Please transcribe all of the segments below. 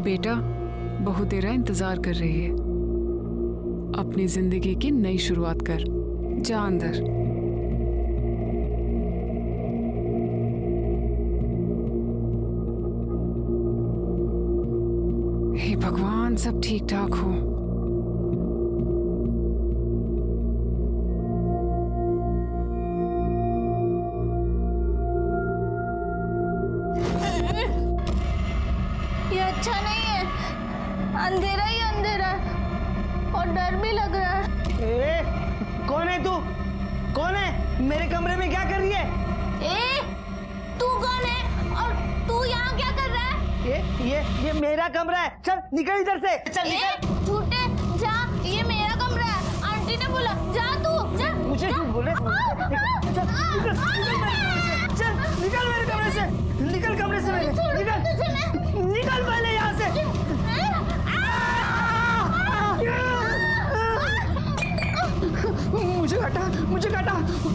बेटा, बहू तेरा इंतजार कर रही है। अपनी जिंदगी की नई शुरुआत कर। जा अंदर। हे भगवान, सब ठीक ठाक हो। ये अच्छा नहीं है, अंधेरा ही अंधेरा और डर भी लग रहा है। कौन है तू? कौन है? मेरे कमरे में क्या कर रही है? तू कौन है और तू यहाँ क्या कर रहा है? ये मेरा कमरा है। चल निकल इधर से। चल निकल। झूठे, जा, ये मेरा कमरा है। आंटी ने बोला जा, तू जा। मुझे क्यों बोले? चल निकल मेरे कमरे से। निकल कमरे से मेरे। निकल पहले यहाँ से। मुझे काटा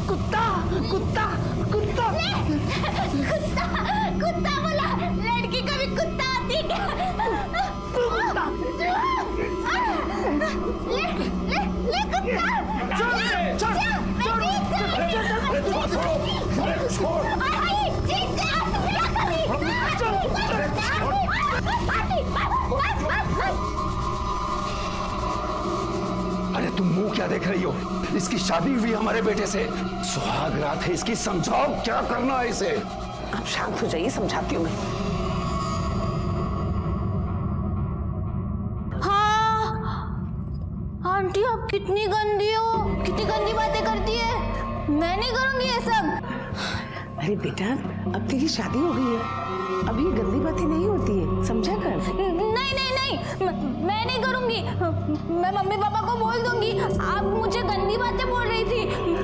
कुत्ता कुत्ता कुत्ता कुत्ता बोला, लड़की कभी कुत्ता आती है क्या? कुत्ता ले कुत्ता। अरे तुम मुंह क्या देख रही हो? इसकी शादी हुई हमारे बेटे से, सुहाग रात है इसकी। समझाओ क्या करना है इसे। आप शांत हो जाइए, समझाती हूँ मैं। हाँ आंटी, आप कितनी गंदी हो, कितनी गंदी बातें करती है। मैं नहीं करूंगी ये सब। अरे बेटा, अब तेरी शादी हो गई है, अब ये गंदी बातें नहीं होती है, समझा कर। नहीं नहीं नहीं, मैं नहीं करूंगी। मैं मम्मी पापा को बोल दूंगी आप मुझे गंदी बातें बोल रही थी।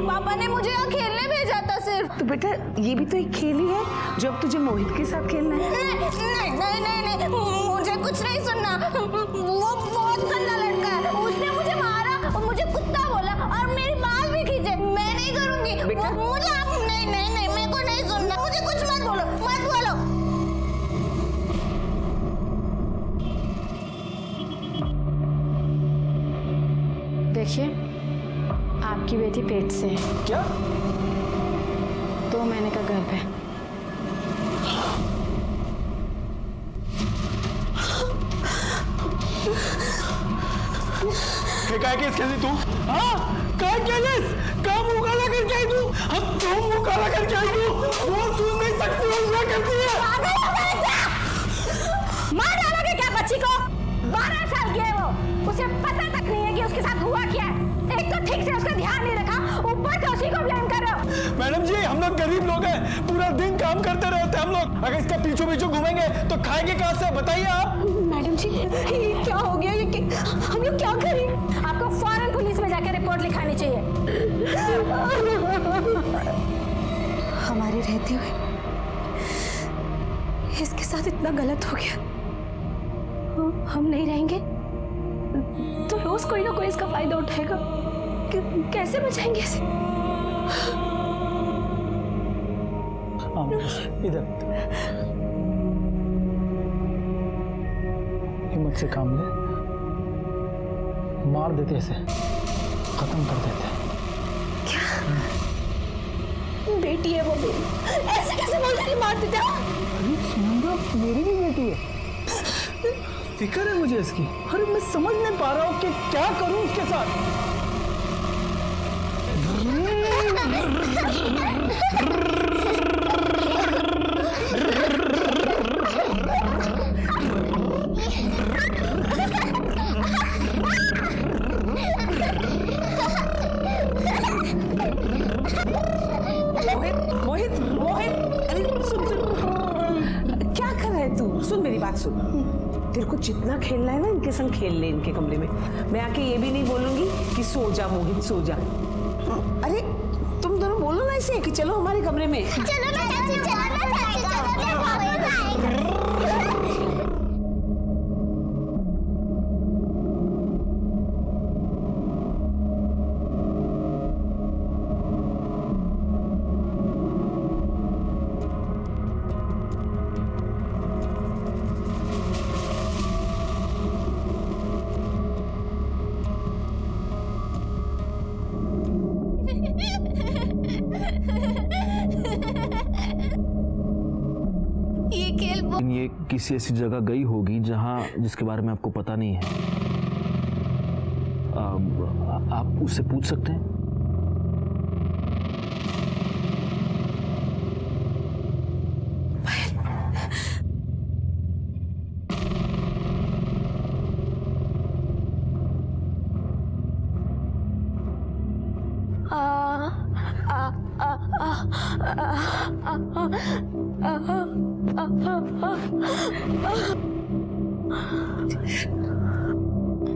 पापा ने मुझे यहाँ खेलने भेजा था सिर्फ। तो बेटा, ये भी तो एक खेल ही है जो अब तुझे मोहित के साथ खेलना है। नहीं नहीं नहीं नहीं, मुझे कुछ नहीं सुनना। वो बहुत गंदा लड़का है, उसने मुझे मारा और मुझे कुत्ता बोला और मेरी बाल भी खींचे। मैं नहीं करूंगी बेटा। मुझे आप नहीं नहीं नहीं, मेरे को नहीं सुनना। मुझे कुछ मत बोलो, मत बोलो। देखिए, आपकी बेटी पेट से है। क्या? 2 महीने का गर्भ है। क्या खेली तू? हाँ, क्या खेलिस? क्या मुंह काला करके आई तू? हम क्यों मुंह काला करके आई तू? वो सुन नहीं सकती, वो क्या करती है? मार डालोगे क्या बच्ची को? 12 साल की है वो, उसे पता तक नहीं है कि उसके साथ हुआ क्या है। एक तो ठीक से उसका ध्यान नहीं रखा, ऊपर से उसी को ब्लेम कर रहे हो। मैडम जी, हम लोग गरीब लोग हैं, पूरा दिन काम करते रहते हैं हम लोग। अगर इसका पीछे पीछे घूमेंगे तो खाएंगे कहाँ से? बताइए आप। मैडम जी, ये क्या हो गया? हम लोग क्या करें? आपको फौरन पुलिस में जाकर रिपोर्ट लिखानी चाहिए। हमारे रहते हुए इसके साथ इतना गलत हो गया। हम नहीं रहेंगे तो रोज कोई ना कोई इसका फायदा उठाएगा। कैसे बचाएंगे इसे? इधर हिम्मत से काम ले, मार देते इसे, खत्म कर देते। बेटी है वो मेरी, ऐसे कैसे बोल रही? मार देते हो? मेरी भी बेटी है, फिक्र है मुझे इसकी। अरे मैं समझ नहीं पा रहा हूँ कि क्या करूँ उसके साथ। मोहित, अरे सुन, क्या कर रहा है तू? सुन मेरी बात सुन। तेरे को जितना खेलना है ना इनके संग खेल ले, इनके कमरे में। मैं आके ये भी नहीं बोलूंगी कि सो जा मोहित, सो जा। अरे तुम दोनों बोलो ना इसे कि चलो हमारे कमरे में। चलो ना चाची, चलो ना चाची, चलो ना। हेल्प। लेकिन ये किसी ऐसी जगह गई होगी जहां जिसके बारे में आपको पता नहीं है। आप उससे पूछ सकते हैं।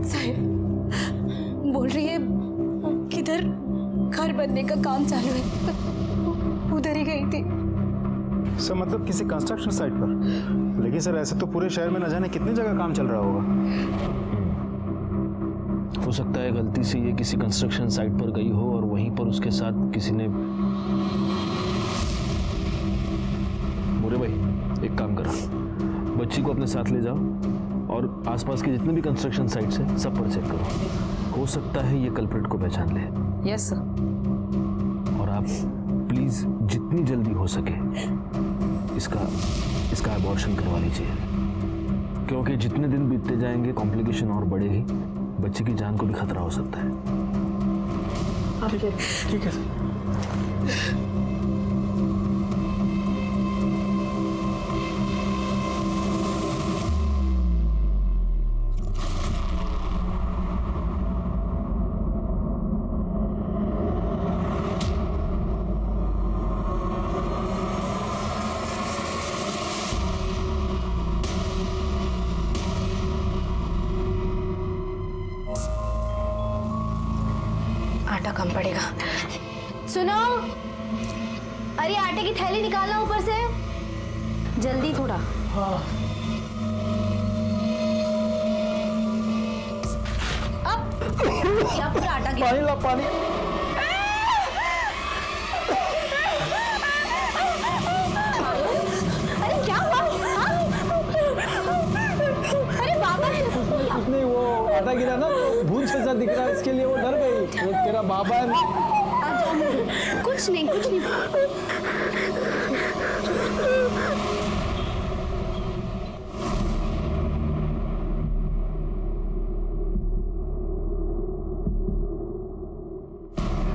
साहिब बोल रही है किधर घर बनने का काम चालू है, उधर ही गई थी। सर मतलब किसी कंस्ट्रक्शन साइट पर? लेकिन सर ऐसे तो पूरे शहर में न जाने कितनी जगह काम चल रहा होगा। हो सकता है गलती से ये किसी कंस्ट्रक्शन साइट पर गई हो और वहीं पर उसके साथ किसी ने। मोरे भाई एक काम करो, बच्ची को अपने साथ ले जाओ और आसपास के जितने भी कंस्ट्रक्शन साइट्स हैं सब पर चेक करो। हो सकता है ये कल्प्रिट को पहचान ले। Yes sir. और आप प्लीज जितनी जल्दी हो सके इसका अबॉर्शन करवा लीजिए, क्योंकि जितने दिन बीतते जाएंगे कॉम्प्लिकेशन और बढ़ेगी, बच्चे की जान को भी खतरा हो सकता है। ठीक है सर। आटा कम पड़ेगा। सुनो, अरे आटे की थैली निकालना ऊपर से, जल्दी थोड़ा। अब या पूरा आटा गिरा। पानी ला पानी। अरे क्या हुआ? हाँ? अरे बाबा नहीं वो आटा गिरा ना तो भूत जैसा दिख रहा है, इसके लिए वो डर गई। वो तेरा बाबा है। कुछ नहीं कुछ नहीं।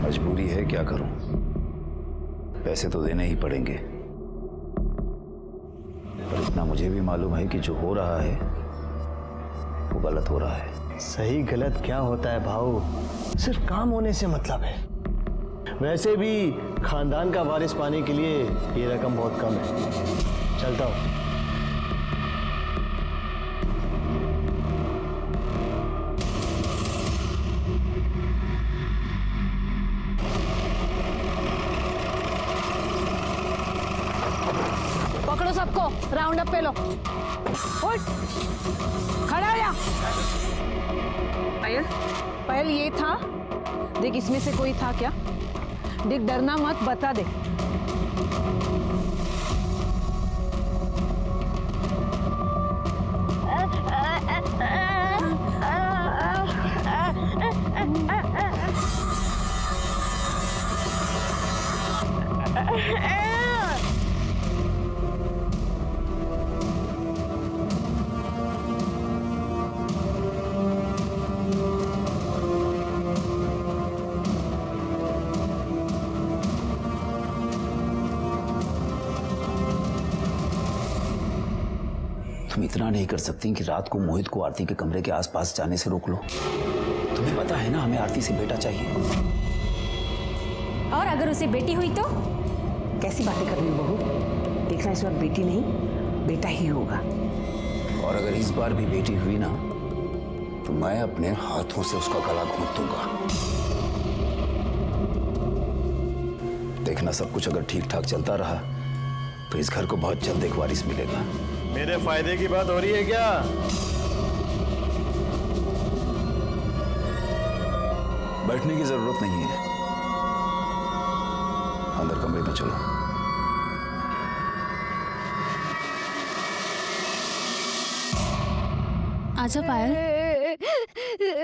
मजबूरी है, क्या करूं, पैसे तो देने ही पड़ेंगे। पर इतना मुझे भी मालूम है कि जो हो रहा है वो गलत हो रहा है। सही गलत क्या होता है भाऊ, सिर्फ काम होने से मतलब है। वैसे भी खानदान का वारिस पाने के लिए ये रकम बहुत कम है। चलता हूँ। पकड़ो सबको, राउंड अप पे लो। उठ, खड़ा हो जा। पायल ये था, देख इसमें से कोई था क्या? देख डरना मत, बता दे। तुम इतना नहीं कर सकती कि रात को मोहित को आरती के कमरे के आसपास जाने से रोक लो? तुम्हें पता है ना हमें आरती से बेटा चाहिए। और अगर उसे बेटी हुई तो? कैसी बातें कर रही हो बहू? देखना इस वक्त बेटी नहीं बेटा ही होगा। और अगर इस बार भी बेटी हुई ना तो मैं अपने हाथों से उसका गला घोंट दूंगा। देखना सब कुछ अगर ठीक ठाक चलता रहा तो इस घर को बहुत जल्द एक वारिस मिलेगा। मेरे फायदे की बात हो रही है क्या? बैठने की जरूरत नहीं है, अंदर कमरे में चलो। आजा पायल,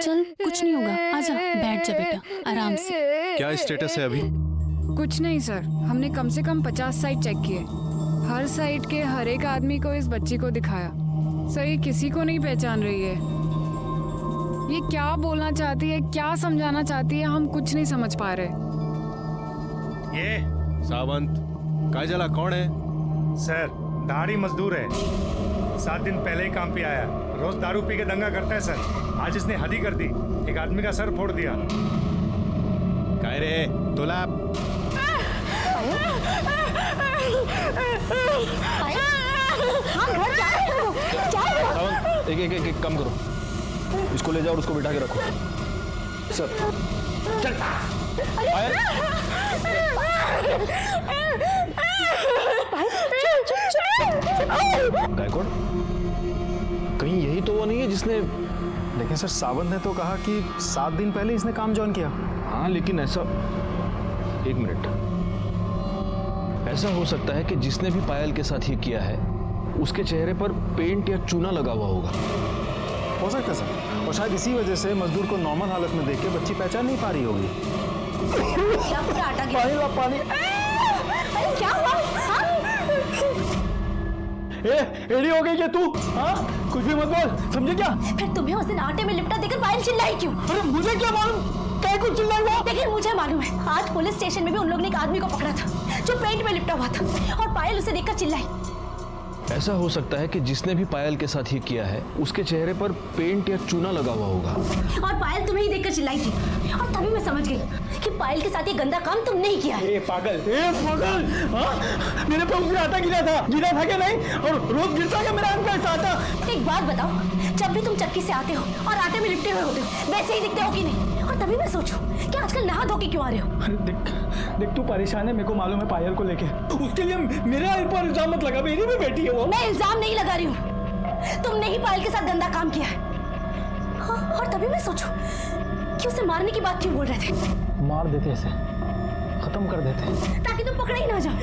चल कुछ नहीं होगा, आजा बैठ जा बेटा आराम से। क्या स्टेटस है अभी? कुछ नहीं सर, हमने कम से कम 50 साइट चेक किए, हर साइड के हर एक आदमी को इस बच्ची को दिखाया, सही किसी को नहीं पहचान रही है। ये क्या बोलना चाहती है, क्या समझाना चाहती है, हम कुछ नहीं समझ पा रहे। ये सावंत काजला कौन है? सर दाढ़ी मजदूर है, 7 दिन पहले ही काम पे आया, रोज दारू पी के दंगा करता है सर। आज इसने हद ही कर दी, एक आदमी का सर फोड़ दिया। काय रे तुला? एक काम करो, इसको ले जाओ और उसको बिठा के रखो। सर चल गायकवाड़, कहीं यही तो वो नहीं है जिसने? लेकिन सर सावंत ने तो कहा कि 7 दिन पहले इसने काम ज्वाइन किया। हाँ लेकिन ऐसा, एक मिनट, ऐसा हो सकता है कि जिसने भी पायल के साथ ये किया है उसके चेहरे पर पेंट या चूना लगा हुआ होगा। हो सकता है सर, और शायद इसी वजह से मजदूर को नॉर्मल हालत में देख के बच्ची पहचान नहीं पा रही होगी। पानी अरे क्या हुआ? एडी हो गई क्या तू? हाँ कुछ भी मत बोल, समझे क्या? फिर तुम्हें उस दिन आटे में लिपटा देकर पायल चिल्लाई क्यों? अरे मुझे क्या मालूम क्या कुछ चिल्लाई हुआ? लेकिन मुझे मालूम है, आज पुलिस स्टेशन में भी उन लोगों ने एक आदमी को पकड़ा था जो पेंट में लिपटा हुआ था और पायल उसे देखकर चिल्लाई। ऐसा हो सकता है कि जिसने भी पायल के साथ ये किया है उसके चेहरे पर पेंट या चूना लगा हुआ होगा और पायल तुम्हें ही देखकर चिल्लाई थी और तभी मैं समझ गई कि पायल के साथ ये गंदा काम तुम नहीं किया है। पागल, हाँ? मेरे पे उसने आटा गिरा था क्या नहीं? और रोज गिरता है मेरा अंदर आटा। एक बात बताओ, जब भी तुम चक्की से आते हो और आटे में लिपटे हुए होते हो वैसे ही दिखते हो कि नहीं? और तभी मैं सोचूं कि आजकल नहा धो के क्यों आ रहे हो? देख तू परेशान है, मेरे को मालूम है पायल को लेके, उसके लिए मेरे ऊपर इल्जाम मत लगा, मेरी भी बेटी है वो। मैं इल्जाम नहीं लगा रही हूँ, तुमने ही पायल के साथ गंदा काम किया है। और तभी मैं सोचूं कि उसे मारने की बात क्यों बोल रहे थे? मार देते ऐसे, खत्म कर देते ताकि तुम पकड़े ही ना जाओ।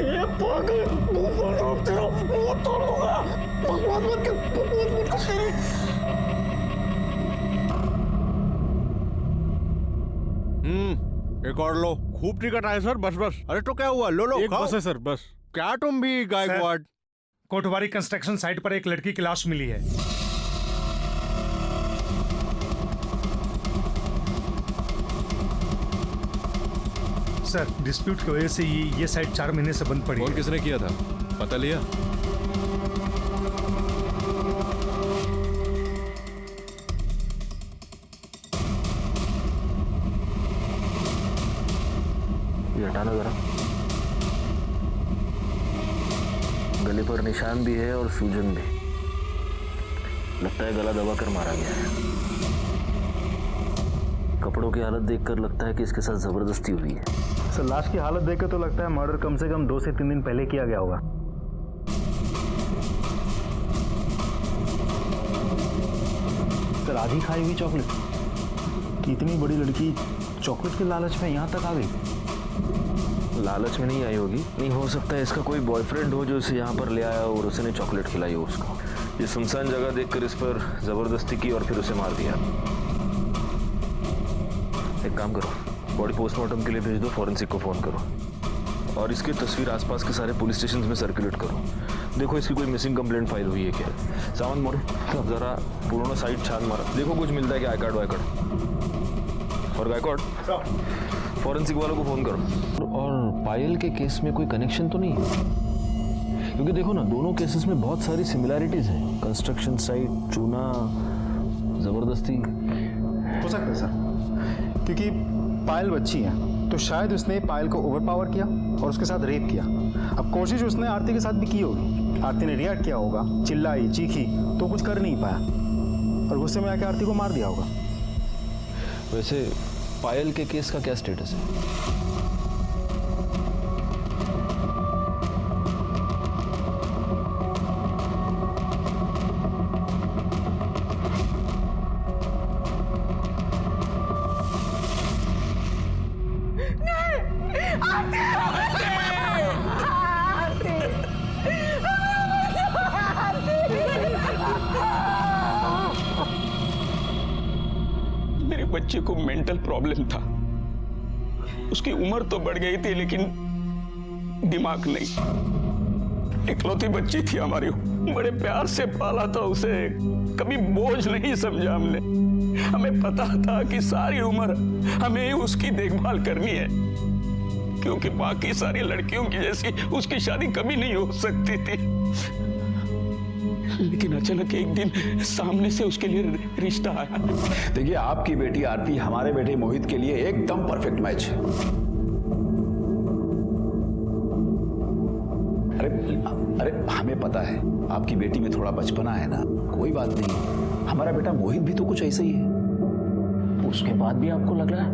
एक और लो, खूब टिकट आए सर, बस बस। अरे तो क्या हुआ, लो लो एक खाओ। बस है सर, बस। क्या तुम भी गायकवाड़? कोटवारी कंस्ट्रक्शन साइट पर एक लड़की की लाश मिली है। सर डिस्प्यूट की वजह से ये साइट 4 महीने से बंद पड़ी है। कौन किसने किया था, पता लिया? ये हटाना जरा। गले पर निशान भी है और सूजन भी, लगता है गला दबाकर मारा गया है। कपड़ों की हालत देखकर लगता है कि इसके साथ जबरदस्ती हुई है। सर लाश की हालत देखकर तो लगता है मर्डर कम से कम 2 से 3 दिन पहले किया गया होगा। सर आधी खाई हुई चॉकलेट, कि इतनी बड़ी लड़की चॉकलेट के लालच में यहाँ तक आ गई। लालच में नहीं आई होगी, नहीं हो सकता है इसका कोई बॉयफ्रेंड हो जो इसे यहाँ पर ले आया और उसने चॉकलेट खिलाई हो उसको। ये सुनसान जगह देखकर इस पर जबरदस्ती की और फिर उसे मार दिया। एक काम करो, बॉडी पोस्टमार्टम के लिए भेज दो, फॉरेंसिक को फोन करो और इसकी तस्वीर आसपास के सारे पुलिस स्टेशन में सर्कुलेट करो। देखो इसकी कोई मिसिंग कंप्लेंट फाइल हुई है क्या। सावंत मोरे जरा पुराना साइट छान मारा, देखो कुछ मिलता है क्या, आई कार्ड वाई कार्ड। और गायकवाड़ फॉरेंसिक वालों को फोन करो। और पायल के केस में कोई कनेक्शन तो नहीं है? क्योंकि देखो ना, दोनों केसेस में बहुत सारी सिमिलैरिटीज हैं, कंस्ट्रक्शन साइट, चूना, जबरदस्ती। हो सकता है सर, क्योंकि पायल बच्ची है तो शायद उसने पायल को ओवरपावर किया और उसके साथ रेप किया। अब कोशिश उसने आरती के साथ भी की होगी, आरती ने रिएक्ट किया होगा, चिल्लाई चीखी तो कुछ कर नहीं पाया और गुस्से में आके आरती को मार दिया होगा। वैसे पायल के केस का क्या स्टेटस है? मेरे बच्चे को मेंटल प्रॉब्लम था, उसकी उम्र तो बढ़ गई थी लेकिन दिमाग नहीं। इकलौती बच्ची थी हमारी, बड़े प्यार से पाला था उसे, कभी बोझ नहीं समझा हमने। हमें पता था कि सारी उम्र हमें ही उसकी देखभाल करनी है, क्योंकि बाकी सारी लड़कियों की जैसी उसकी शादी कभी नहीं हो सकती थी। लेकिन अचानक एक दिन सामने से उसके लिए रिश्ता आया। देखिए, आपकी बेटी आरती हमारे बेटे मोहित के लिए एकदम परफेक्ट मैच है। अरे हमें पता है आपकी बेटी में थोड़ा बचपना है ना, कोई बात नहीं, हमारा बेटा मोहित भी तो कुछ ऐसा ही है। उसके बाद भी आपको लग रहा है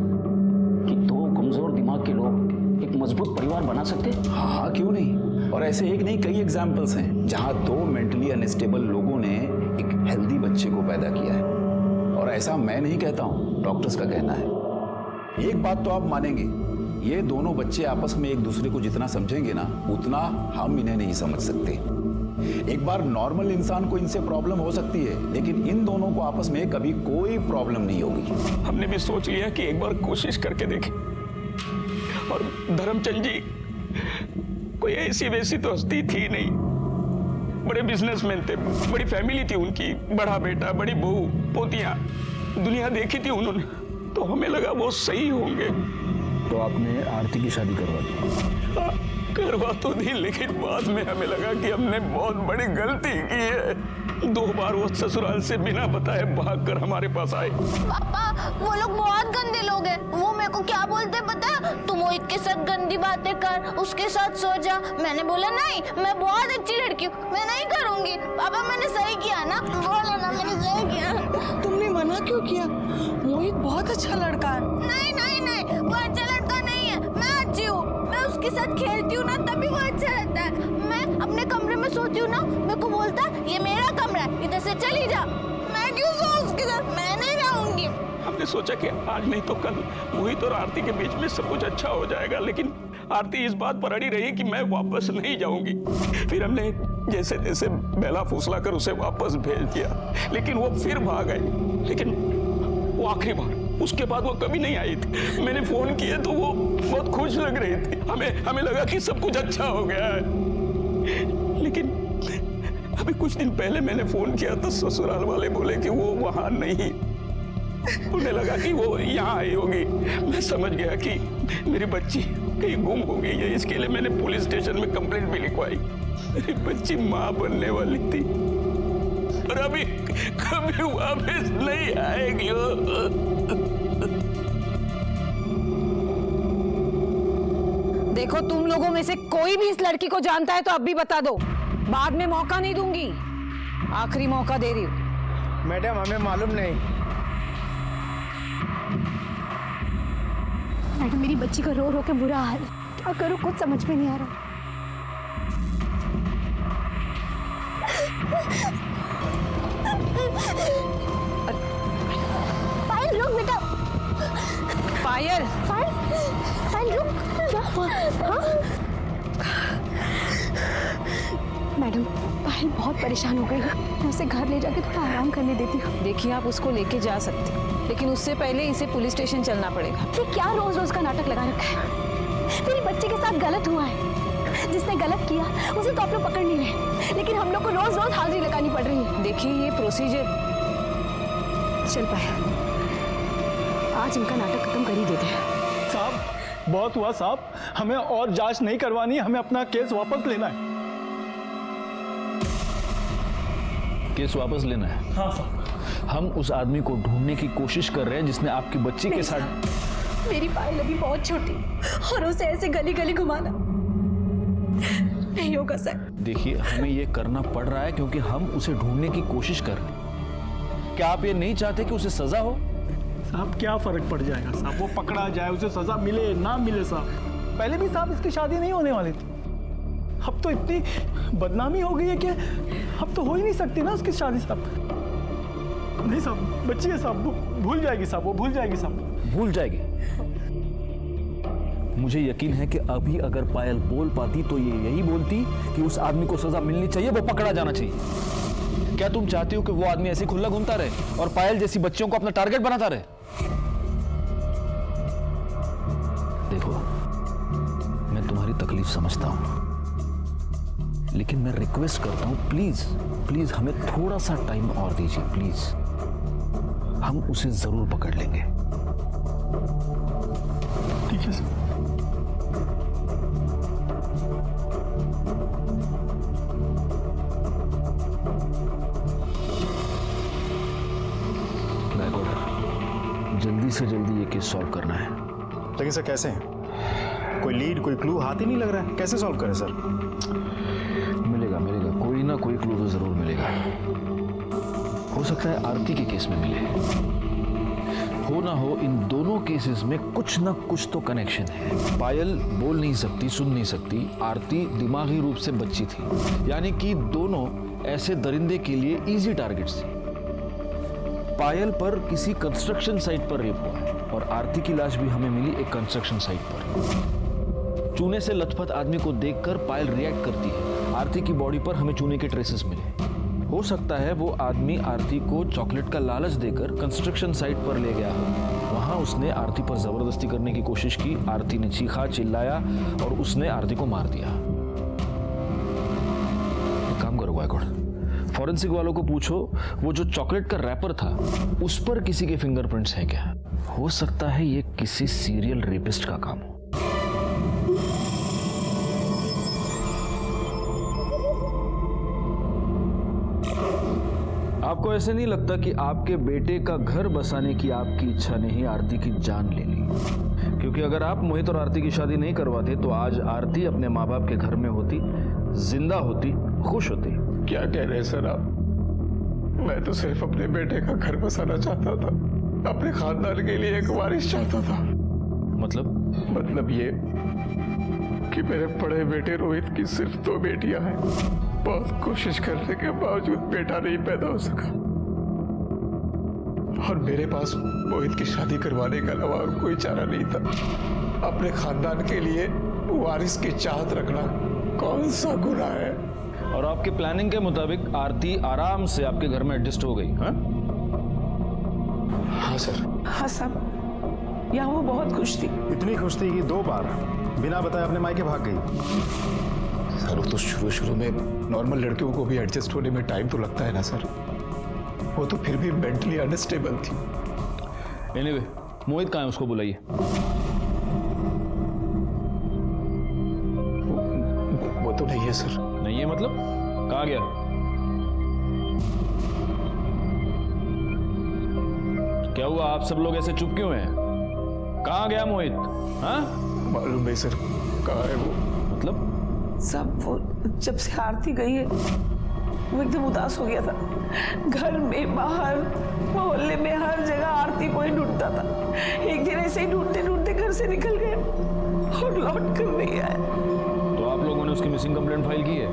कि दो कमजोर दिमाग के लोग एक मजबूत परिवार बना सकते हैं? हाँ, क्यों नहीं। और ऐसे एक नहीं, कई एग्जाम्पल्स हैं जहां दो मेंटली अनस्टेबल लोगों ने एक हेल्दी बच्चे को पैदा किया है। और ऐसा मैं नहीं कहता हूं, डॉक्टर्स का कहना है। एक बात तो आप मानेंगे, ये दोनों बच्चे आपस में एक दूसरे को जितना समझेंगे ना, उतना हम इन्हें नहीं समझ सकते। एक बार नॉर्मल इंसान को इनसे प्रॉब्लम हो सकती है, लेकिन इन दोनों को आपस में कभी कोई प्रॉब्लम नहीं होगी। हमने भी सोच लिया कि एक बार कोशिश करके देखें। और धर्मचंद जी कोई ऐसी वैसी तो हस्ती थी नहीं, बड़े बिजनेसमैन थे, बड़ी फैमिली थी उनकी, बड़ा बेटा, बड़ी बहू, पोतियां, दुनिया देखी थी उन्होंने, तो हमें लगा वो सही होंगे। तो आपने आरती की शादी करवा दी? करवा तो दी, लेकिन बाद में हमें लगा कि हमने बहुत बड़ी गलती की है। 2 बार वो ससुराल से बिना बताए भागकर हमारे पास आए। पापा, वो लोग बहुत गंदे लोग हैं। वो मेरे को क्या बोलते पता है? तुम मोहित के साथ गंदी बातें कर, उसके साथ सो जा। मैंने बोला नहीं, मैं बहुत अच्छी लड़की हूँ, मैं नहीं करूँगी। पापा मैंने सही किया ना, बोलो ना मैंने सही किया। तुमने मना क्यों किया? मोहित बहुत अच्छा लड़का है। नहीं नहीं नहीं, वो अच्छा लड़का नहीं है, मैं अच्छी हूँ। मैं उसके साथ खेलती हूँ ना, तभी वो अच्छा रहता है। मैं अपने कमरे में सोती हूँ ना, मेरे को बोलता है ये मेरा कमरा है, इधर से चली जा। मैं क्यों सो उसके साथ? मैं नहीं रहूंगी। हमने सोचा कि आज नहीं तो कल मोहित और आरती के बीच में सब कुछ अच्छा हो जाएगा, लेकिन आरती इस बात पर अड़ी रही कि मैं वापस नहीं जाऊंगी। फिर हमने जैसे तैसे बेला फुसला कर उसे वापस भेज दिया, लेकिन वो फिर भाग गए। लेकिन वो आखिरी बार, उसके बाद वो कभी नहीं आई थी। मैंने फोन किए तो वो बहुत खुश लग रही थी। हमें लगा कि सब कुछ अच्छा हो गया है। लेकिन अभी कुछ दिन पहले मैंने फोन किया तो ससुराल वाले बोले कि वो वहां नहीं। उन्हें लगा कि वो यहाँ आई होगी। मैं समझ गया कि मेरी बच्ची कहीं गुम हो गई है, इसके लिए मैंने पुलिस स्टेशन में कंप्लेंट भी लिखवाई। मेरी बच्ची माँ बनने वाली थी और अभी कभी वापस नहीं आएगी। देखो, तुम लोगों में से कोई भी इस लड़की को जानता है तो अब भी बता दो, बाद में मौका नहीं दूंगी। आखिरी मौका दे रही हूँ। मैडम हमें मालूम नहीं। मैडम, मेरी बच्ची का रो रो के बुरा हाल, क्या करूँ कुछ समझ में नहीं आ रहा। पायल रुक बेटा। पायल, पायल रुक। हाँ? मैडम, पायल बहुत परेशान हो गई है, मैं उसे घर ले जाके थोड़ा आराम करने देती हूँ। देखिए, आप उसको लेके जा सकते हैं, लेकिन उससे पहले इसे पुलिस स्टेशन चलना पड़ेगा। ये क्या रोज रोज का नाटक लगा रखा है? मेरी बच्ची के साथ गलत हुआ है, जिसने गलत किया उसे तो आप लोग पकड़ नहीं रहे, लेकिन हम लोग को रोज रोज हाजिरी लगानी पड़ रही है। देखिए, ये प्रोसीजर चल पाए, आज इनका नाटक खत्म कर ही देते हैं। साहब, बहुत हुआ साहब, हमें और जांच नहीं करवानी, हमें अपना केस वापस लेना है। केस वापस लेना है? हाँ साहब। हम उस आदमी को ढूंढने की कोशिश कर रहे हैं जिसने आपकी बच्ची के साथ। मेरी पायल अभी बहुत छोटी और उसे ऐसे गली गली घुमाना नहीं होगा सर। देखिए, हमें ये करना पड़ रहा है क्योंकि हम उसे ढूंढने की कोशिश कर रहे हैं। क्या आप ये नहीं चाहते कि उसे सजा हो? साहब, क्या फर्क पड़ जाएगा साहब? वो पकड़ा जाए, उसे सजा मिले ना मिले साहब। पहले भी साहब इसकी शादी नहीं होने वाली थी, अब तो इतनी बदनामी हो गई है कि अब तो हो ही नहीं सकती ना उसकी शादी साहब। नहीं साहब, बच्ची है साहब, भूल जाएगी साहब, वो भूल जाएगी साहब। भूल जाएगी? मुझे यकीन है कि अभी अगर पायल बोल पाती तो ये यही बोलती कि उस आदमी को सजा मिलनी चाहिए, वो पकड़ा जाना चाहिए। क्या तुम चाहती हो कि वो आदमी ऐसे खुला घूमता रहे और पायल जैसी बच्चियों को अपना टारगेट बनाता रहे? देखो, मैं तुम्हारी तकलीफ समझता हूं, लेकिन मैं रिक्वेस्ट करता हूं, प्लीज प्लीज हमें थोड़ा सा टाइम और दीजिए प्लीज। हम उसे जरूर पकड़ लेंगे। ठीक है सर। जल्दी से जल्दी ये केस सॉल्व करना है। लेकिन सर कैसे? कोई लीड, कोई क्लू हाथ ही नहीं लग रहा है, कैसे सॉल्व करें सर? मिलेगा मिलेगा, कोई ना कोई क्लू तो जरूर मिलेगा। हो सकता है आरती के केस में मिले। हो ना हो, इन दोनों केसेस में कुछ ना कुछ तो कनेक्शन है। पायल बोल नहीं सकती, सुन नहीं सकती, आरती दिमागी रूप से बच्ची थी, यानी कि दोनों ऐसे दरिंदे के लिए इजी टारगेट्स थे। पायल पर किसी कंस्ट्रक्शन साइट पर रेप हुआ है और आरती की लाश भी हमें मिली एक कंस्ट्रक्शन साइट पर। चूने से लथपथ आदमी को देखकर पायल रिएक्ट करती है। आरती की बॉडी पर हमें चूने के ट्रेसेस मिले। हो सकता है वो आदमी आरती को चॉकलेट का लालच देकर कंस्ट्रक्शन साइट पर ले गया हो। वहां उसने आरती पर जबरदस्ती करने की कोशिश की। आरती ने चीखा, चिल्लाया और उसने आरती को मार दिया। एक काम करो गायकवाड़, फॉरेंसिक वालों को पूछो वो जो चॉकलेट का रैपर था उस पर किसी के फिंगरप्रिंट्स हैं क्या? हो सकता है ये किसी सीरियल रेपिस्ट का काम हो। आपको ऐसे नहीं लगता कि आपके बेटे का घर बसाने की आपकी इच्छा ने ही आरती की जान ले ली? क्योंकि अगर आप मोहित और आरती की शादी नहीं करवाते तो आज आरती अपने माँ बाप के घर में होती, जिंदा होती, खुश होती। क्या कह रहे हैं सर आप? मैं तो सिर्फ अपने बेटे का घर बसाना चाहता था, अपने खानदान के लिए एक वारिस चाहता था। मतलब ये कि मेरे बड़े बेटे रोहित की सिर्फ 2 बेटियां हैं। बहुत कोशिश करने के बावजूद बेटा नहीं पैदा हो सका और मेरे पास मोहित की शादी करवाने के अलावा और कोई चारा नहीं था। अपने खानदान के लिए वारिस की चाहत रखना कौन सा गुनाह है? और आपके प्लानिंग के मुताबिक आरती आराम से आपके घर में एडजस्ट हो गई? हाँ सर। हाँ साहब, यहाँ वो बहुत खुश थी। इतनी खुश थी कि 2 बार बिना बताए अपने मायके भाग गई। सर वो तो शुरू में नॉर्मल लड़कियों को भी एडजस्ट होने में टाइम तो लगता है ना सर। वो तो फिर भी मेंटली अनस्टेबल थी। एनीवे, मोहित कहाँ है? उसको बुलाइए। वो तो नहीं है सर। नहीं है मतलब? कहाँ गया? क्या हुआ? आप सब लोग ऐसे चुप क्यों हैं? कहाँ गया मोहित? हाँ? मालूम नहीं सर कहाँ है वो। मतलब? सब वो जब से आरती गई है वो एकदम उदास हो गया था। घर में, बाहर, मोहल्ले में, हर जगह आरती को ही ढूंढता था। एक दिन ऐसे ही ढूंढते ढूंढते घर से निकल गया और लौट कर नहीं आया। तो आप लोगों ने उसकी मिसिंग कंप्लेंट फाइल की है?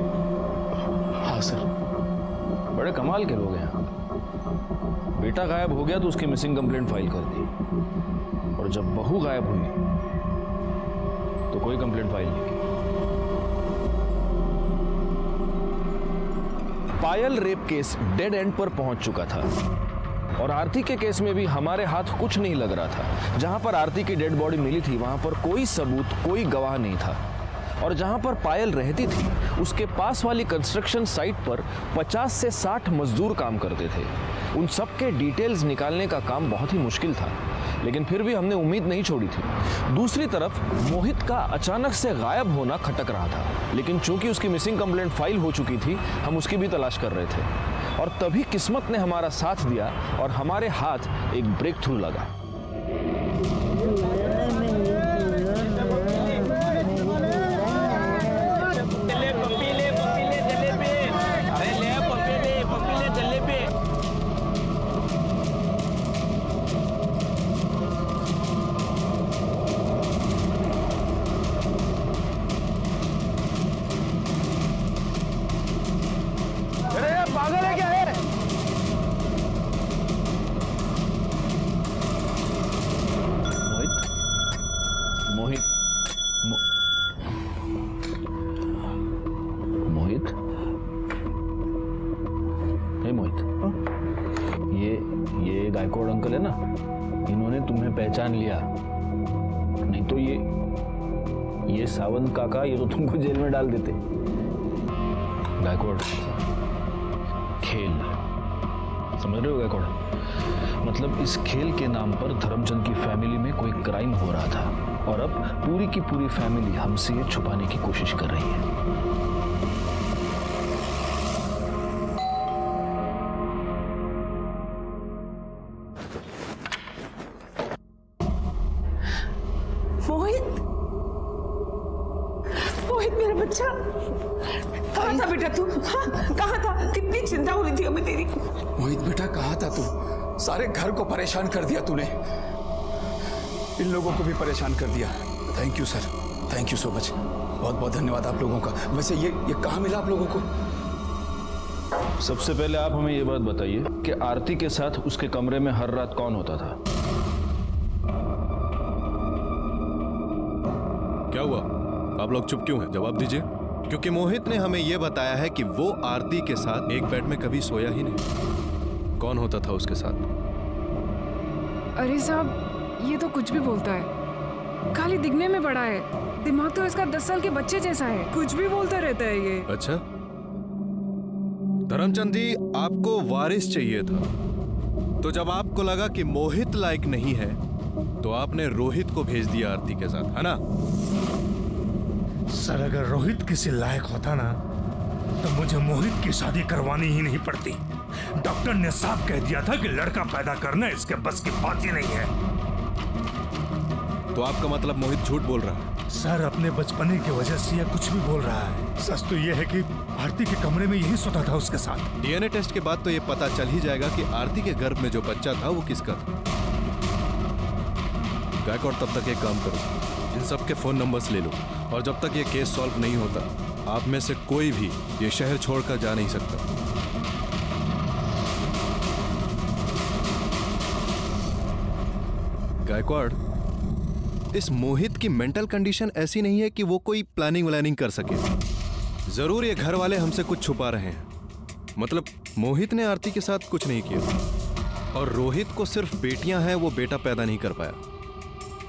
हाँ सर। बड़े कमाल के लोग हैं। बेटा गायब हो गया तो उसकी मिसिंग कंप्लेंट फाइल कर दी, और जब बहू गायब हुई तो कोई कंप्लेंट फाइल नहीं की। पायल रेप केस डेड एंड पर पहुंच चुका था और आरती के केस में भी हमारे हाथ कुछ नहीं लग रहा था। जहां पर आरती की डेड बॉडी मिली थी वहां पर कोई सबूत, कोई गवाह नहीं था, और जहां पर पायल रहती थी उसके पास वाली कंस्ट्रक्शन साइट पर 50 से 60 मजदूर काम करते थे। उन सब के डिटेल्स निकालने का काम बहुत ही मुश्किल था, लेकिन फिर भी हमने उम्मीद नहीं छोड़ी थी। दूसरी तरफ मोहित का अचानक से गायब होना खटक रहा था, लेकिन चूंकि उसकी मिसिंग कंप्लेंट फाइल हो चुकी थी हम उसकी भी तलाश कर रहे थे। और तभी किस्मत ने हमारा साथ दिया और हमारे हाथ एक ब्रेक थ्रू लगा। पागल है क्या है? मोहित मोहित हे मोहित, ये गायकवाड़ अंकल है ना, इन्होंने तुम्हें पहचान लिया। नहीं तो ये सावंत काका ये तो तुमको जेल में डाल देते। गायकवाड़, खेल समझ रहे हो गायकवाड़? मतलब इस खेल के नाम पर धर्मचंद की फैमिली में कोई क्राइम हो रहा था और अब पूरी की पूरी फैमिली हमसे ये छुपाने की कोशिश कर रही है। मोहित मेरा बच्चा, कहाँ था बेटा तू? हाँ, कहाँ था? कितनी चिंता हो रही थी हमें तेरी। मोहित बेटा कहाँ था तू? सारे घर को परेशान कर दिया तूने, इन लोगों को भी परेशान कर दिया। Thank you sir, thank you so much, बहुत बहुत धन्यवाद आप लोगों का। वैसे ये कहाँ मिला आप लोगों को? सबसे पहले आप हमें ये बात बताइए कि आरती के साथ उसके कमरे में हर रात कौन होता था? क्या हुआ? आप लोग चुप क्यों हैं? जवाब दीजिए। क्योंकि मोहित ने हमें यह बताया है कि वो आरती के साथ एक बेड में कभी सोया ही नहीं। कौन होता था उसके साथ? अरे साहब, ये तो कुछ भी बोलता है, खाली दिखने में बड़ा है, दिमाग तो इसका 10 साल के बच्चे जैसा है, कुछ भी बोलता रहता है ये। अच्छा धर्मचंद जी, आपको वारिस चाहिए था, तो जब आपको लगा कि मोहित लायक नहीं है तो आपने रोहित को भेज दिया आरती के साथ, है ना? सर अगर रोहित किसी लायक होता ना तो मुझे मोहित की शादी करवानी ही नहीं पड़ती। डॉक्टर ने साफ कह दिया था कि लड़का पैदा करना इसके बस की बात ही नहीं है। तो आपका मतलब मोहित झूठ बोल रहा है? सर अपने बचपने की वजह से यह कुछ भी बोल रहा है। सच तो यह है कि आरती के कमरे में यही सोता था उसके साथ। डीएनए टेस्ट के बाद तो ये पता चल ही जाएगा कि आरती के गर्भ में जो बच्चा था वो किसका था। गायकवाड़, तब तक एक काम करो, इन सब के फोन नंबर्स ले लो, और जब तक ये केस सॉल्व नहीं होता आप में से कोई भी ये शहर छोड़कर जा नहीं सकता। गायकवाड़, इस मोहित की मेंटल कंडीशन ऐसी नहीं है कि वो कोई प्लानिंग व्लानिंग कर सके। जरूर ये घर वाले हमसे कुछ छुपा रहे हैं। मतलब मोहित ने आरती के साथ कुछ नहीं किया और रोहित को सिर्फ बेटियां हैं, वो बेटा पैदा नहीं कर पाया।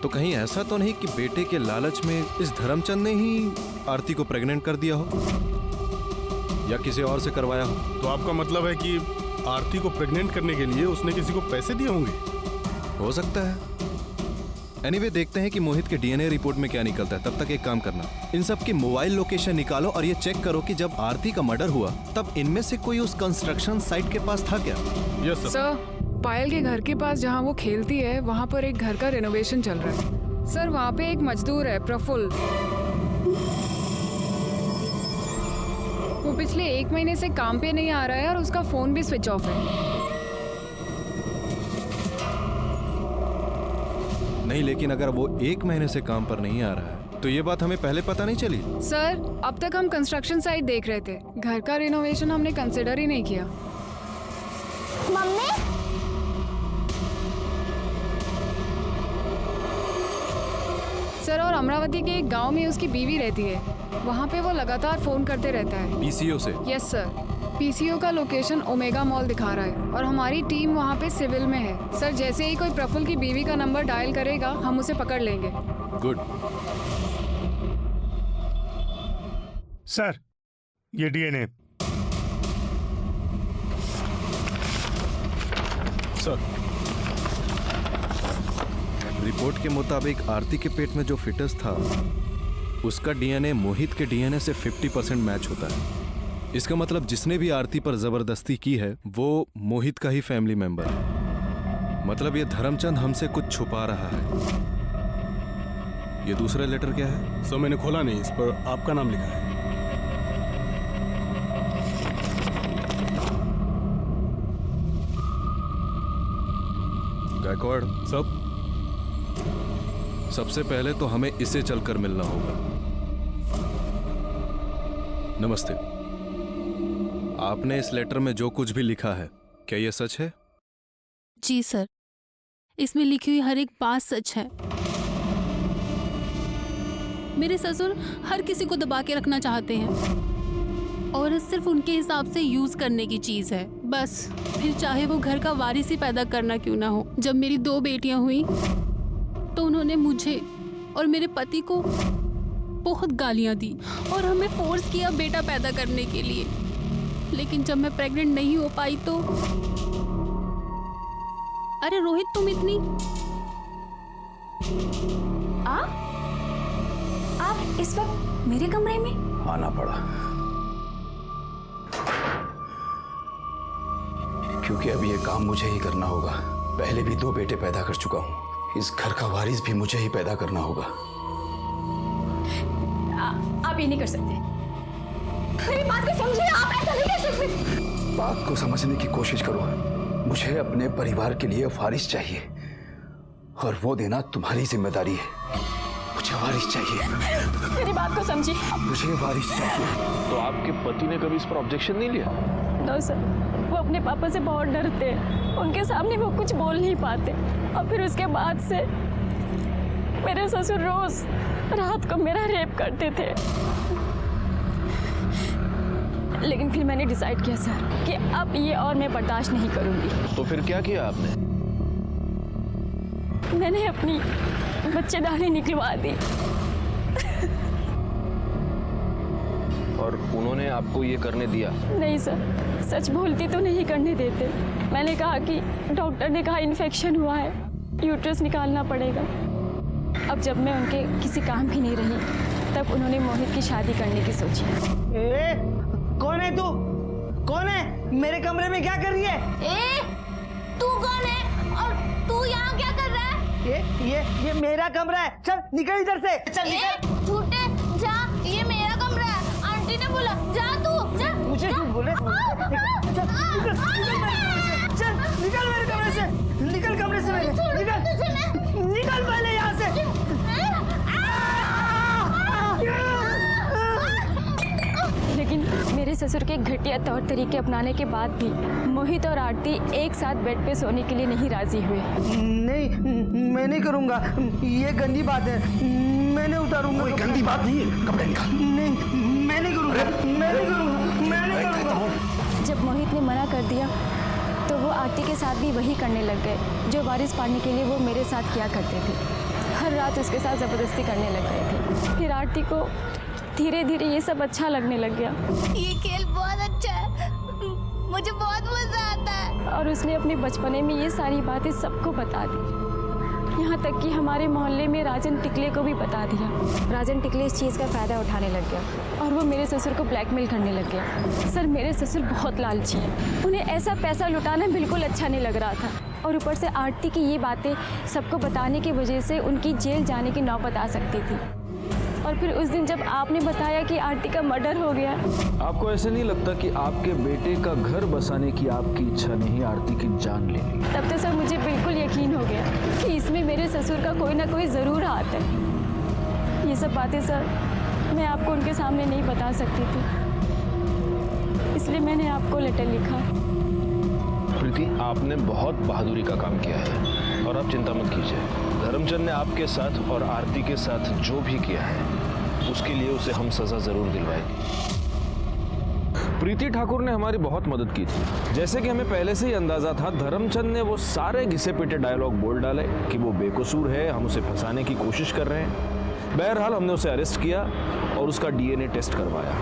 तो कहीं ऐसा तो नहीं कि बेटे के लालच में इस धर्मचंद ने ही आरती को प्रेग्नेंट कर दिया हो या किसी और से करवाया हो? तो आपका मतलब है कि आरती को प्रेग्नेंट करने के लिए उसने किसी को पैसे दिए होंगे? हो सकता है। एनीवे, देखते हैं कि मोहित के डीएनए रिपोर्ट में क्या निकलता है। तब तक एक काम करना, इन सब की मोबाइल लोकेशन निकालो और ये चेक करो कि जब आरती का मर्डर हुआ तब इनमें से कोई उस कंस्ट्रक्शन साइट के पास था क्या? यस सर, पायल के घर के पास जहाँ वो खेलती है वहाँ पर एक घर का रेनोवेशन चल रहा है। सर वहाँ पे एक मजदूर है, प्रफुल्ल, वो पिछले 1 महीने से काम पे नहीं आ रहा है और उसका फोन भी स्विच ऑफ है। नहीं, लेकिन अगर वो 1 महीने से काम पर नहीं आ रहा है तो ये बात हमें पहले पता नहीं चली। सर अब तक हम कंस्ट्रक्शन साइट देख रहे थे, घर का रिनोवेशन हमने कंसिडर ही नहीं किया। मम्मी, सर और अमरावती के एक गांव में उसकी बीवी रहती है, वहाँ पे वो लगातार फोन करते रहता है। पीसीओ से? यस सर, पीसीओ का लोकेशन ओमेगा मॉल दिखा रहा है और हमारी टीम वहाँ पे सिविल में है। सर जैसे ही कोई प्रफुल्ल की बीवी का नंबर डायल करेगा हम उसे पकड़ लेंगे। गुड। सर ये डीएनए। सर रिपोर्ट के मुताबिक आरती के पेट में जो फिटस था उसका डीएनए मोहित के डीएनए से 50% मैच होता है। इसका मतलब जिसने भी आरती पर जबरदस्ती की है वो मोहित का ही फैमिली मेंबर है। मतलब ये धर्मचंद हमसे कुछ छुपा रहा है। ये दूसरा लेटर क्या है? सर मैंने खोला नहीं, इस पर आपका नाम लिखा है। गायकवाड़, सबसे पहले तो हमें इसे चलकर मिलना होगा। नमस्ते। आपने इस लेटर में जो कुछ भी लिखा है क्या यह सच है? जी सर, इसमें लिखी हुई हर एक बात सच है। मेरे ससुर हर किसी को दबा के रखना चाहते हैं और सिर्फ उनके हिसाब से यूज करने की चीज है बस, फिर चाहे वो घर का वारिस ही पैदा करना क्यों ना हो। जब मेरी 2 बेटियां हुई तो उन्होंने मुझे और मेरे पति को बहुत गालियां दी और हमें फोर्स किया बेटा पैदा करने के लिए। लेकिन जब मैं प्रेग्नेंट नहीं हो पाई तो अरे रोहित, तुम इतनी आप इस वक्त मेरे कमरे में? आना पड़ा क्योंकि अब ये काम मुझे ही करना होगा। पहले भी 2 बेटे पैदा कर चुका हूं, इस घर का वारिस भी मुझे ही पैदा करना होगा। आप ये नहीं कर सकते। मेरी बात को समझिए, आप ऐसा नहीं कर सकते। बात को समझने की कोशिश करो। मुझे अपने परिवार के लिए वारिस चाहिए और वो देना तुम्हारी जिम्मेदारी है। मुझे वारिस चाहिए। मेरी बात को समझिए। मुझे वारिस चाहिए। तो आपके पति ने कभी इस पर ऑब्जेक्शन नहीं लिया? नो सर, वो अपने पापा से बहुत डरते हैं। उनके सामने वो कुछ बोल नहीं पाते। और फिर उसके बाद से मेरे ससुर रोज रात को मेरा रेप करते थे। लेकिन फिर मैंने डिसाइड किया सर कि अब ये और मैं बर्दाश्त नहीं करूंगी। तो फिर क्या किया आपने? मैंने अपनी बच्चेदानी निकलवा दी। और उन्होंने आपको ये करने दिया? नहीं सर, सच बोलती तो नहीं करने देते। मैंने कहा कि डॉक्टर ने कहा इन्फेक्शन हुआ है, यूट्रस निकालना पड़ेगा। अब जब मैं उनके किसी काम की नहीं रही तब उन्होंने मोहित की शादी करने की सोची। कौन है तू? कौन है? मेरे कमरे में क्या कर रही है? तू कौन है और तू यहाँ क्या कर रहा है? ये मेरा कमरा है। चल निकल इधर से। चल निकल। झूठे, जा, ये मेरा कमरा है। आंटी ने बोला जा, तू जा। मुझे क्यों बोले? चल निकल मेरे कमरे से। निकल कमरे से मेरे। निकल पहले यहाँ से। लेकिन मेरे ससुर के घटिया तौर तरीके अपनाने के बाद भी मोहित और आरती एक साथ बेड पे सोने के लिए नहीं राजी हुए। नहीं, मैं नहीं करूँगा। ये गंदी बात है। मैं नहीं उतारूंगा। कोई गंदी बात नहीं है। कपड़े निकाल। नहीं, मैं नहीं करूँगा। मैं नहीं करूँगा। मैं नहीं करूँगा। जब मोहित ने मना कर दिया तो वो आरती के साथ भी वही करने लग गए जो वारिस पाने के लिए वो मेरे साथ किया करते थे। हर रात उसके साथ ज़बरदस्ती करने लग गए थे। फिर आरती को धीरे धीरे ये सब अच्छा लगने लग गया। ये खेल बहुत अच्छा है, मुझे बहुत मजा आता है। और उसने अपने बचपने में ये सारी बातें सबको बता दी, यहाँ तक कि हमारे मोहल्ले में राजन टिकले को भी बता दिया। राजन टिकले इस चीज़ का फ़ायदा उठाने लग गया और वो मेरे ससुर को ब्लैकमेल करने लग गया। सर, मेरे ससुर बहुत लालची हैं। उन्हें ऐसा पैसा लुटाना बिल्कुल अच्छा नहीं लग रहा था और ऊपर से आरती की ये बातें सबको बताने की वजह से उनकी जेल जाने की नौबत आ सकती थी। और फिर उस दिन जब आपने बताया कि आरती का मर्डर हो गया। आपको ऐसे नहीं लगता कि आपके बेटे का घर बसाने की आपकी इच्छा ने ही आरती की जान ले ली? तब तो सर मुझे बिल्कुल यकीन हो गया कि इसमें मेरे ससुर का कोई ना कोई ज़रूर हाथ है। ये सब बातें सर मैं आपको उनके सामने नहीं बता सकती थी, इसलिए मैंने आपको लेटर लिखा। प्रीति, आपने बहुत बहादुरी का काम किया है और आप चिंता मत कीजिए। धर्मचंद ने आपके साथ और आरती के साथ जो भी किया है उसके लिए उसे हम सजा जरूर दिलवाएंगे। प्रीति ठाकुर ने हमारी बहुत मदद की थी। जैसे कि हमें पहले से ही अंदाजा था, धर्मचंद ने वो सारे घिसे पीटे डायलॉग बोल डाले कि वो बेकसूर है, हम उसे फंसाने की कोशिश कर रहे हैं। बहरहाल हमने उसे अरेस्ट किया और उसका डीएनए टेस्ट करवाया।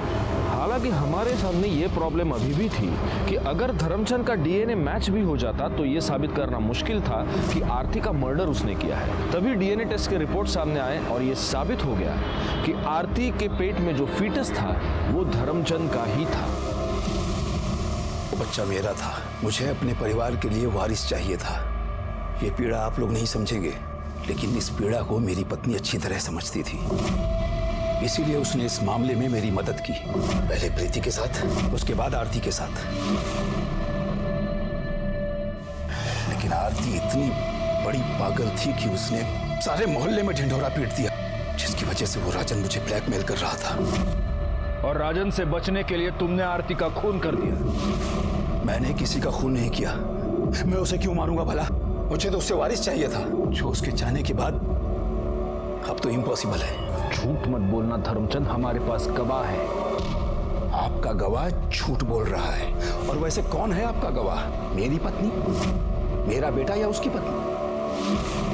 हालांकि हमारे सामने ये प्रॉब्लम अभी भी थी कि अगर धर्मचंद का डीएनए मैच भी हो जाता तो ये साबित करना मुश्किल था कि आरती का मर्डर उसने किया है। तभी डीएनए टेस्ट के रिपोर्ट सामने आए और ये साबित हो गया कि आरती के पेट में जो फीटस था वो धर्मचंद का ही था। वो बच्चा मेरा था। मुझे अपने परिवार के लिए वारिस चाहिए था। ये पीड़ा आप लोग नहीं समझेंगे, लेकिन इस पीड़ा को मेरी पत्नी अच्छी तरह समझती थी। इसीलिए उसने इस मामले में मेरी मदद की, पहले प्रीति के साथ, उसके बाद आरती के साथ। लेकिन आरती इतनी बड़ी पागल थी कि उसने सारे मोहल्ले में ढिंढोरा पीट दिया, जिसकी वजह से वो राजन मुझे ब्लैकमेल कर रहा था। और राजन से बचने के लिए तुमने आरती का खून कर दिया? मैंने किसी का खून नहीं किया। मैं उसे क्यों मारूंगा भला? मुझे तो उससे वारिस चाहिए था, जो उसके जाने के बाद अब तो इम्पॉसिबल है। झूठ मत बोलना धर्मचंद, हमारे पास गवाह है। आपका गवाह झूठ बोल रहा है। और वैसे कौन है आपका गवाह? मेरी पत्नी, मेरा बेटा या उसकी पत्नी?